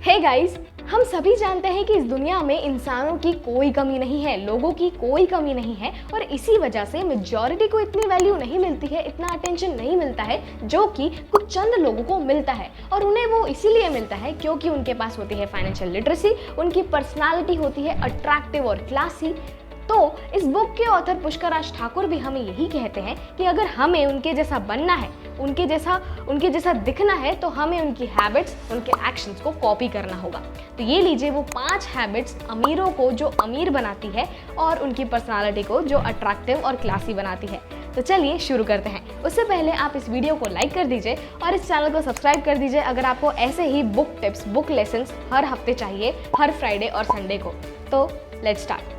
Hey guys, हम सभी जानते हैं कि इस दुनिया में इंसानों की कोई कमी नहीं है, लोगों की कोई कमी नहीं है और इसी वजह से मेजॉरिटी को इतनी वैल्यू नहीं मिलती है, इतना अटेंशन नहीं मिलता है जो कि कुछ चंद लोगों को मिलता है। और उन्हें वो इसीलिए मिलता है क्योंकि उनके पास होती है फाइनेंशियल लिटरेसी, उनकी पर्सनालिटी होती है अट्रैक्टिव और क्लासी। तो इस बुक के ऑथर पुष्कर राज ठाकुर भी हमें यही कहते हैं कि अगर हमें उनके जैसा बनना है, उनके जैसा दिखना है, तो हमें उनकी हैबिट्स, उनके एक्शंस को कॉपी करना होगा। तो ये लीजिए वो 5 हैबिट्स अमीरों को जो अमीर बनाती है और उनकी पर्सनालिटी को जो अट्रैक्टिव और क्लासी बनाती है। तो चलिए शुरू करते हैं। उससे पहले आप इस वीडियो को लाइक कर दीजिए और इस चैनल को सब्सक्राइब कर दीजिए अगर आपको ऐसे ही बुक टिप्स, बुक लेसन्स हर हफ्ते चाहिए, हर फ्राइडे और संडे को। तो let's start.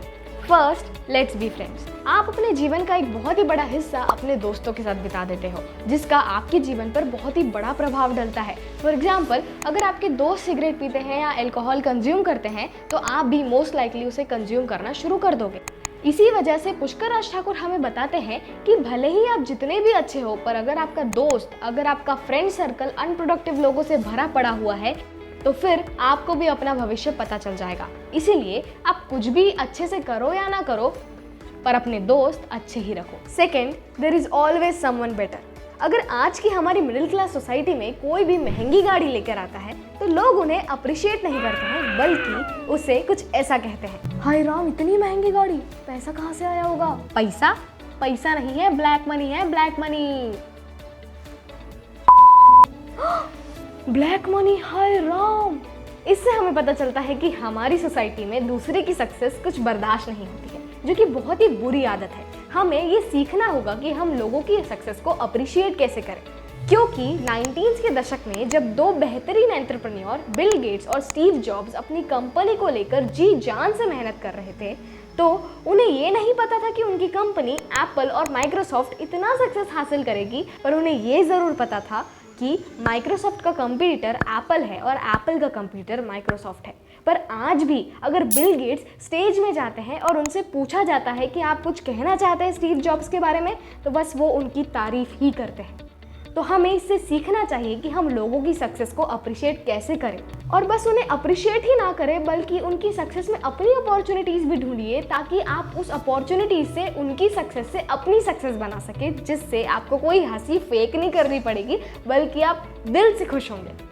First, let's be friends. आप अपने जीवन का एक बहुत ही बड़ा हिस्सा अपने दोस्तों के साथ बिता देते हो, जिसका आपके जीवन पर बहुत ही बड़ा प्रभाव डलता है। फॉर एग्जाम्पल, अगर आपके दोस्त सिगरेट पीते हैं या अल्कोहल कंज्यूम करते हैं तो आप भी मोस्ट लाइकली उसे कंज्यूम करना शुरू कर दोगे। इसी वजह से पुष्कर राज ठाकुर हमें बताते हैं कि भले ही आप जितने भी अच्छे हो, पर अगर आपका दोस्त, अगर आपका फ्रेंड सर्कल अनप्रोडक्टिव लोगों से भरा पड़ा हुआ है तो फिर आपको भी अपना भविष्य पता चल जाएगा। इसीलिए आप कुछ भी अच्छे से करो या ना करो, पर अपने दोस्त अच्छे ही रखो। Second, there is always someone better. अगर आज की हमारी मिडिल क्लास सोसाइटी में कोई भी महंगी गाड़ी लेकर आता है तो लोग उन्हें अप्रिशिएट नहीं करते हैं, बल्कि उसे कुछ ऐसा कहते हैं, हाय राम, इतनी महंगी गाड़ी, पैसा कहाँ से आया होगा? पैसा नहीं है, ब्लैक मनी है, ब्लैक मनी। ब्लैक मनी, हाय राम। इससे हमें पता चलता है कि हमारी सोसाइटी में दूसरे की सक्सेस कुछ बर्दाश्त नहीं होती है, जो कि बहुत ही बुरी आदत है। हमें ये सीखना होगा कि हम लोगों की सक्सेस को अप्रिशिएट कैसे करें, क्योंकि 19 के दशक में जब 2 बेहतरीन एंटरप्रेन्योर बिल गेट्स और स्टीव जॉब्स अपनी कंपनी को लेकर जी जान से मेहनत कर रहे थे, तो उन्हें ये नहीं पता था कि उनकी कंपनी एप्पल और माइक्रोसॉफ्ट इतना सक्सेस हासिल करेगी, पर उन्हें ये ज़रूर पता था कि माइक्रोसॉफ्ट का कंपटीटर एप्पल है और एप्पल का कंपटीटर माइक्रोसॉफ्ट है। पर आज भी अगर बिल गेट्स स्टेज में जाते हैं और उनसे पूछा जाता है कि आप कुछ कहना चाहते हैं स्टीव जॉब्स के बारे में, तो बस वो उनकी तारीफ ही करते हैं। तो हमें इससे सीखना चाहिए कि हम लोगों की सक्सेस को अप्रिशिएट कैसे करें, और बस उन्हें अप्रिशिएट ही ना करें बल्कि उनकी सक्सेस में अपनी अपॉर्चुनिटीज़ भी ढूंढिए, ताकि आप उस अपॉर्चुनिटीज़ से, उनकी सक्सेस से अपनी सक्सेस बना सके, जिससे आपको कोई हंसी फेक नहीं करनी पड़ेगी, बल्कि आप दिल से खुश होंगे।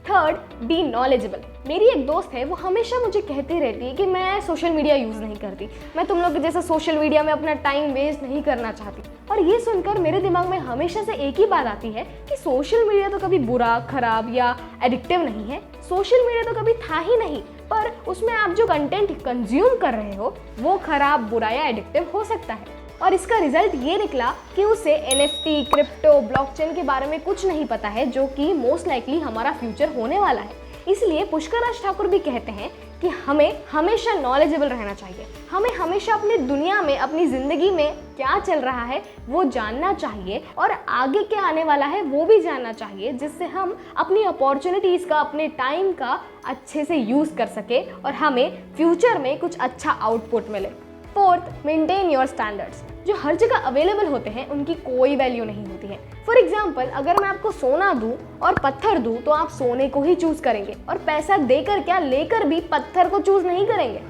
Third, be knowledgeable. मेरी एक दोस्त है, वो हमेशा मुझे कहती रहती है कि मैं सोशल मीडिया यूज़ नहीं करती, मैं तुम लोग जैसा सोशल मीडिया में अपना टाइम वेस्ट नहीं करना चाहती। और ये सुनकर मेरे दिमाग में हमेशा से एक ही बात आती है कि सोशल मीडिया तो कभी बुरा, खराब या एडिक्टिव नहीं है। सोशल मीडिया तो कभी था ही नहीं, पर उसमें आप जो कंटेंट कंज्यूम कर रहे हो वो खराब, बुरा या एडिक्टिव हो सकता है। और इसका रिजल्ट ये निकला कि उसे NFT, क्रिप्टो, ब्लॉकचेन के बारे में कुछ नहीं पता है, जो कि मोस्ट लाइकली हमारा फ्यूचर होने वाला है। इसलिए पुष्कर राज ठाकुर भी कहते हैं कि हमें हमेशा नॉलेजेबल रहना चाहिए, हमें हमेशा अपनी दुनिया में, अपनी ज़िंदगी में क्या चल रहा है वो जानना चाहिए और आगे क्या आने वाला है वो भी जानना चाहिए, जिससे हम अपनी अपॉर्चुनिटीज़ का, अपने टाइम का अच्छे से यूज़ कर सके और हमें फ्यूचर में कुछ अच्छा आउटपुट मिले। Fourth, maintain your standards. जो हर जगह अवेलेबल होते हैं उनकी कोई वैल्यू नहीं होती है। फॉर एग्जाम्पल, अगर मैं आपको सोना दूं और पत्थर दूं तो आप सोने को ही चूज करेंगे, और पैसा देकर क्या लेकर भी पत्थर को चूज नहीं करेंगे।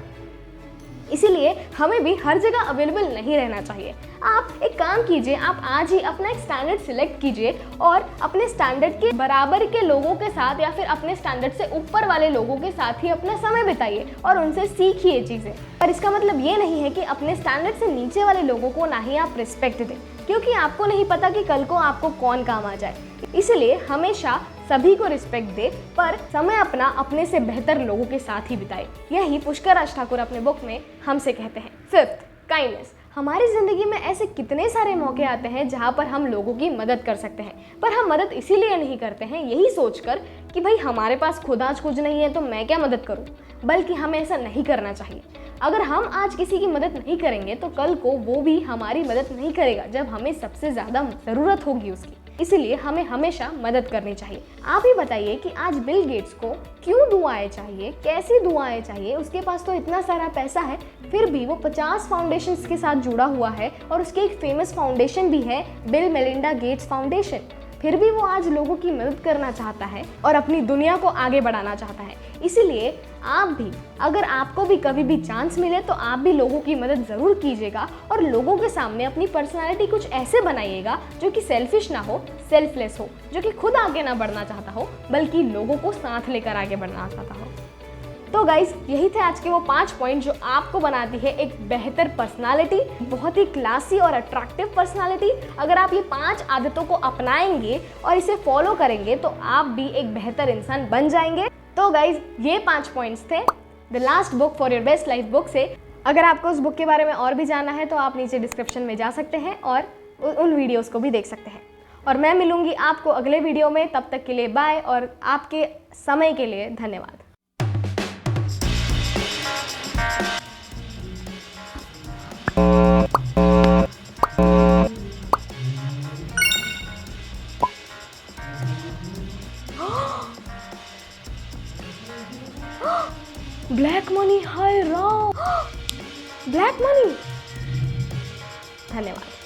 इसीलिए हमें भी हर जगह अवेलेबल नहीं रहना चाहिए। आप एक काम कीजिए, आप आज ही अपना एक स्टैंडर्ड सिलेक्ट कीजिए और अपने स्टैंडर्ड के बराबर के लोगों के साथ या फिर अपने स्टैंडर्ड से ऊपर वाले लोगों के साथ ही अपना समय बिताइए और उनसे सीखिए चीज़ें। पर इसका मतलब ये नहीं है कि अपने स्टैंडर्ड से नीचे वाले लोगों को ना ही आप रिस्पेक्ट दें, क्योंकि आपको नहीं पता कि कल को आपको कौन काम आ जाए। इसलिए हमेशा सभी को रिस्पेक्ट दे, पर समय अपना अपने से बेहतर लोगों के साथ ही बिताए। यही पुष्कर राज ठाकुर अपने बुक में हमसे कहते हैं। Fifth, kindness. हमारी ज़िंदगी में ऐसे कितने सारे मौके आते हैं जहाँ पर हम लोगों की मदद कर सकते हैं, पर हम मदद इसीलिए नहीं करते हैं यही सोचकर कि भाई हमारे पास खुद आज कुछ नहीं है तो मैं क्या मदद करूँ, बल्कि हमें ऐसा नहीं करना चाहिए। अगर हम आज किसी की मदद नहीं करेंगे तो कल को वो भी हमारी मदद नहीं करेगा जब हमें सबसे ज़्यादा ज़रूरत होगी उसकी। इसीलिए हमें हमेशा मदद करनी चाहिए। आप ही बताइए कि आज बिल गेट्स को क्यों दुआएं चाहिए, कैसी दुआएं चाहिए? उसके पास तो इतना सारा पैसा है, फिर भी वो 50 फाउंडेशंस के साथ जुड़ा हुआ है और उसकी एक फेमस फाउंडेशन भी है, बिल मेलिंडा गेट्स फाउंडेशन। फिर भी वो आज लोगों की मदद करना चाहता है और अपनी दुनिया को आगे बढ़ाना चाहता है। इसीलिए आप भी, अगर आपको भी कभी भी चांस मिले तो आप भी लोगों की मदद ज़रूर कीजिएगा और लोगों के सामने अपनी पर्सनालिटी कुछ ऐसे बनाइएगा जो कि सेल्फिश ना हो, सेल्फलेस हो, जो कि खुद आगे ना बढ़ना चाहता हो बल्कि लोगों को साथ लेकर आगे बढ़ना चाहता हो। तो गाइज, यही थे आज के वो 5 पॉइंट जो आपको बनाती है एक बेहतर पर्सनालिटी, बहुत ही क्लासी और अट्रैक्टिव पर्सनालिटी। अगर आप ये 5 आदतों को अपनाएंगे और इसे फॉलो करेंगे तो आप भी एक बेहतर इंसान बन जाएंगे। तो गाइज, ये 5 पॉइंट्स थे the last book for your best life book से। अगर आपको उस बुक के बारे में और भी जानना है तो आप नीचे डिस्क्रिप्शन में जा सकते हैं और उन वीडियोस को भी देख सकते हैं। और मैं मिलूंगी आपको अगले वीडियो में। तब तक के लिए बाय और आपके समय के लिए धन्यवाद। ब्लैक मनी, हाय राम, ब्लैक मनी। धन्यवाद।